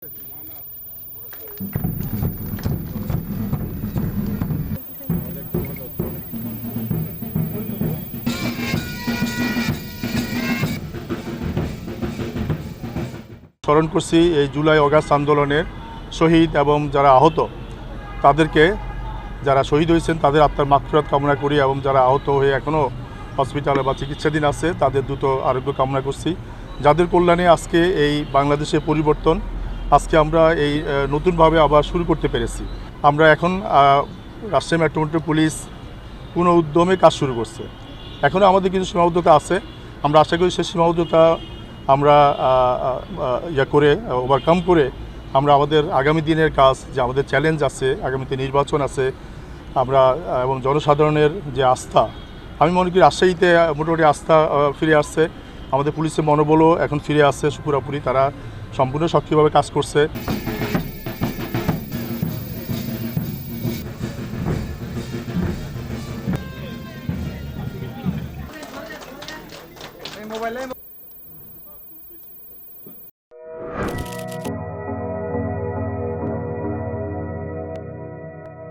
স্মরণ করছি এই জুলাই অগাস্ট আন্দোলনের শহীদ এবং যারা আহত তাদেরকে, যারা শহীদ হয়েছেন তাদের আত্মার মাগফিরাত কামনা করি এবং যারা আহত হয়ে এখনও হসপিটালে বা চিকিৎসাধীন আছে তাদের দ্রুত আরোগ্য কামনা করছি। যাদের কল্যাণে আজকে এই বাংলাদেশের পরিবর্তন আজকে আমরা এই নতুনভাবে আবার শুরু করতে পেরেছি। আমরা এখন রাজশাহী মেট্রোপলিটন পুলিশ পুনঃ উদ্যমে কাজ শুরু করছে। এখনও আমাদের কিছু সীমাবদ্ধতা আছে, আমরা আশা করি সেই সীমাবদ্ধতা আমরা করে ওভারকাম করে আমরা আমাদের আগামী দিনের কাজ, যে আমাদের চ্যালেঞ্জ আছে, আগামীতে নির্বাচন আছে, আমরা এবং জনসাধারণের যে আস্থা, আমি মনে করি রাজশাহীতে মোটামুটি আস্থা ফিরে আসছে। আমাদের পুলিশের মনোবলও এখন ফিরে আসছে পুরোপুরি, তারা সম্পূর্ণ সক্রিয়ভাবে কাজ করছে। মোবাইলে